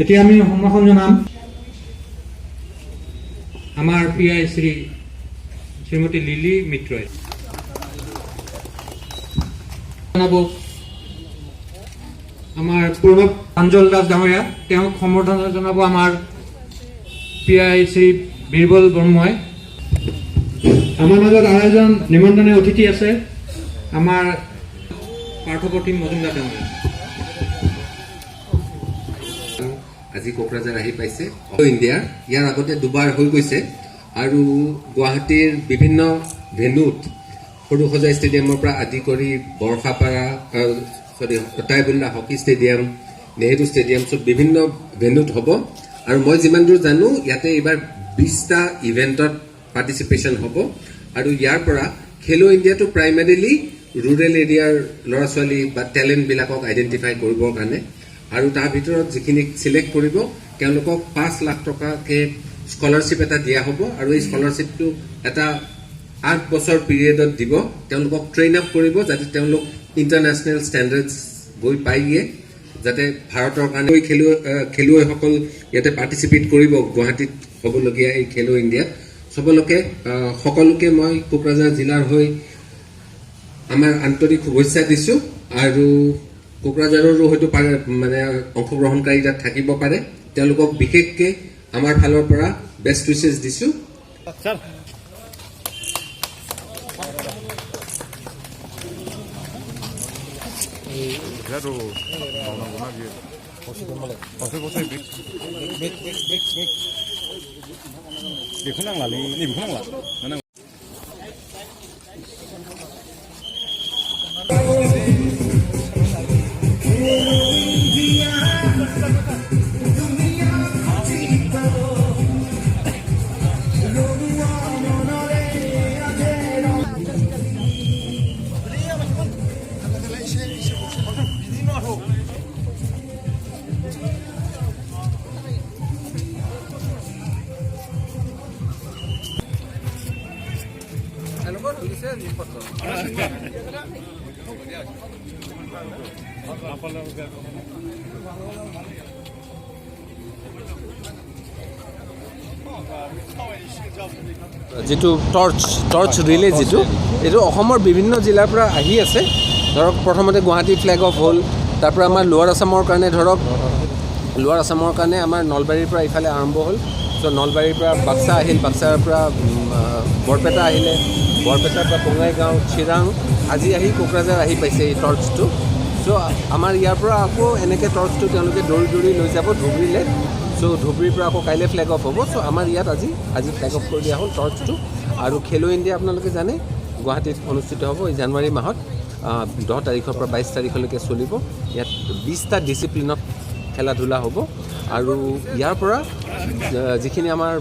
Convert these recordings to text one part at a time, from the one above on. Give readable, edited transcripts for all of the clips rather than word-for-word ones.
এতিয়া আমি সম্ভাষণ জনাম আমাৰ পিআই শ্ৰীমতী লিলি মিত্ৰই। জনাব আমাৰ পূৰ্ব প্ৰাঞ্জল দাস ডাঙৰীয়া, তেওঁক সম্বৰ্ধনা জনাব আমাৰ পিআই শ্ৰী বীৰবল বৰ্মই। আমাৰ মাজত আৰু এজন নিমন্ত্ৰণীয় অতিথি আছে, আমাৰ পাৰ্থপ্ৰতিম মজুমদাৰ ডাঙৰীয়া। আজি কোকৰাঝাৰ আহি পাইছে ইণ্ডিয়াৰ, ইয়াৰ আগতে দুবাৰ হৈ গৈছে আৰু গুৱাহাটীৰ বিভিন্ন ভেন্যুত সৰু সজাই ষ্টেডিয়ামৰ পৰা আদি কৰি Barsapara Tayebulla hockey stadium, Nehru stadium, চব বিভিন্ন ভেন্যুত হ'ব। আৰু মই যিমান দূৰ জানো ইয়াতে এইবাৰ 20টা ইভেণ্টত পাৰ্টিচিপেশ্যন হ'ব আৰু ইয়াৰ পৰা খেলো ইণ্ডিয়াটো প্ৰাইমেৰিলি ৰুৰেল এৰিয়াৰ ল'ৰা ছোৱালী বা টেলেণ্টবিলাকক আইডেণ্টিফাই কৰিবৰ কাৰণে, আৰু তাৰ ভিতৰত যিখিনি চিলেক্ট কৰিব তেওঁলোকক 5 লাখ টকাকে স্কলাৰশ্বিপ এটা দিয়া হ'ব। আৰু এই স্কলাৰশ্বিপটো এটা 8 বছৰ পিৰিয়ডত দিব, তেওঁলোকক ট্ৰেইন আপ কৰিব যাতে তেওঁলোক ইণ্টাৰনেশ্যনেল ষ্টেণ্ডাৰ্ডছ গৈ পায়গৈ, যাতে ভাৰতৰ কাৰণে খেলুৱৈসকল ইয়াতে পাৰ্টিচিপেট কৰিব গুৱাহাটীত হ'বলগীয়া এই খেলো ইণ্ডিয়াত। সকলোকে মই কোকৰাঝাৰ জিলাৰ হৈ আমাৰ আন্তৰিক শুভেচ্ছা দিছোঁ আৰু কোকৰাঝাৰৰো হয়তো মানে অংশগ্ৰহণকাৰী তাত থাকিব পাৰে, তেওঁলোকক বিশেষকৈ আমাৰ ফালৰ পৰা বেষ্ট উইচেছ দিছোঁ। যিটো টৰ্চ ৰিলে যিটো এইটো অসমৰ বিভিন্ন জিলাৰ পৰা আহি আছে। ধৰক প্ৰথমতে গুৱাহাটী ফ্লেগ অফ হ'ল, তাৰ পৰা আমাৰ লোৱাৰ আছামৰ কাৰণে আমাৰ নলবাৰীৰ পৰা ইফালে আৰম্ভ হ'ল। চ' নলবাৰীৰ পৰা বাক্সা আহিল, বাক্সাৰ পৰা বৰপেটা আহিলে, বৰপেটাৰ পৰা বঙাইগাঁও, চিৰাং, আজি আহি কোকৰাঝাৰ আহি পাইছে এই টৰ্চটো। চ' আমাৰ ইয়াৰ পৰা আকৌ এনেকৈ টৰ্চটো তেওঁলোকে দৌৰি লৈ যাব ধুবুৰীলৈ। চ' ধুবুৰীৰ পৰা আকৌ কাইলৈ ফ্লেগ অফ হ'ব। চ' আমাৰ ইয়াত আজি ফ্লেগ অফ কৰি দিয়া হ'ল টৰ্চটো। আৰু খেলো ইণ্ডিয়া আপোনালোকে জানে গুৱাহাটীত অনুষ্ঠিত হ'ব এই জানুৱাৰী মাহত 10 তাৰিখৰ পৰা 22 তাৰিখলৈকে চলিব। ইয়াত 20টা ডিচিপ্লিনত খেলা ধূলা হ'ব আৰু ইয়াৰ পৰা যিখিনি আমাৰ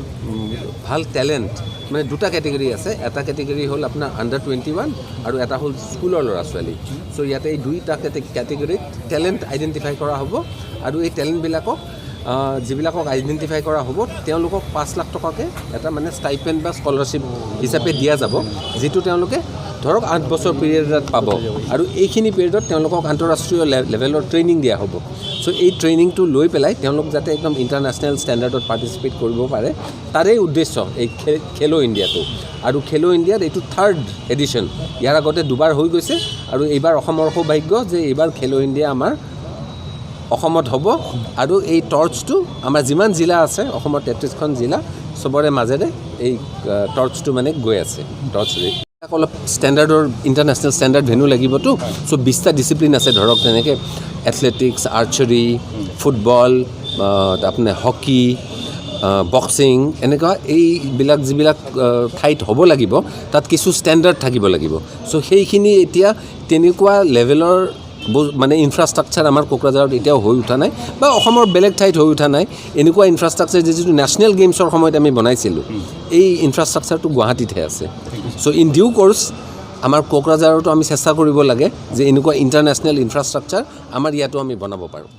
ভাল টেলেণ্ট, মানে 2টা কেটেগৰী আছে, এটা কেটেগৰী হ'ল আপোনাৰ under-21 আৰু এটা হ'ল স্কুলৰ ল'ৰা ছোৱালী। চ' ইয়াতে এই 2টা কেটেগৰীত টেলেণ্ট আইডেণ্টিফাই কৰা হ'ব আৰু এই টেলেণ্টবিলাকক যিবিলাকক আইডেণ্টিফাই কৰা হ'ব তেওঁলোকক 5 লাখ টকাকৈ এটা মানে ষ্টাইপেণ্ড বা স্কলাৰশ্বিপ হিচাপে দিয়া যাব, যিটো তেওঁলোকে ধৰক 8 বছৰ পিৰিয়ডত পাব। আৰু এইখিনি পিৰিয়ডত তেওঁলোকক আন্তঃৰাষ্ট্ৰীয় লেভেলৰ ট্ৰেইনিং দিয়া হ'ব। চ' এই ট্ৰেইনিংটো লৈ পেলাই তেওঁলোক যাতে একদম ইণ্টাৰনেশ্যনেল ষ্টেণ্ডাৰ্ডত পাৰ্টিচিপেট কৰিব পাৰে, তাৰেই উদ্দেশ্য এই খেলো ইণ্ডিয়াটো। আৰু খেলো ইণ্ডিয়াত এইটো 3rd এডিশ্যন, ইয়াৰ আগতে 2বাৰ হৈ গৈছে আৰু এইবাৰ অসমৰ সৌভাগ্য যে এইবাৰ খেলো ইণ্ডিয়া আমাৰ অসমত হ'ব। আৰু এই টৰ্চটো আমাৰ যিমান জিলা আছে অসমৰ 33খন জিলা চবৰে মাজেৰে এই টৰ্চটো মানে গৈ আছে। টৰ্চ অলপ ষ্টেণ্ডাৰ্ডৰ ইণ্টাৰনেশ্যনেল ষ্টেণ্ডাৰ্ড ভেন্যু লাগিবতো। চ' 20টা ডিচিপ্লিন আছে, ধৰক তেনেকৈ এথলেটিক্স, আৰ্চাৰী, ফুটবল, আপোনাৰ হকী, বক্সিং, এনেকুৱা এইবিলাক যিবিলাক ঠাইত হ'ব লাগিব তাত কিছু ষ্টেণ্ডাৰ্ড থাকিব লাগিব। চ' সেইখিনি এতিয়া তেনেকুৱা লেভেলৰ মানে ইনফ্ৰাষ্ট্ৰাকচাৰ আমাৰ কোকৰাঝাৰত এতিয়াও হৈ উঠা নাই বা অসমৰ বেলেগ ঠাইত হৈ উঠা নাই। এনেকুৱা ইনফ্ৰাষ্ট্ৰাকচাৰ যিটো নেশ্যনেল গেমছৰ সময়ত আমি বনাইছিলোঁ, এই ইনফ্ৰাষ্ট্ৰাকচাৰটো গুৱাহাটীতহে আছে। চ' ইন ডিউ কোৰ্চ আমাৰ কোকৰাঝাৰতো আমি চেষ্টা কৰিব লাগে যে এনেকুৱা ইণ্টাৰনেশ্যনেল ইনফ্ৰাষ্ট্ৰাকচাৰ আমাৰ ইয়াতো আমি বনাব পাৰোঁ।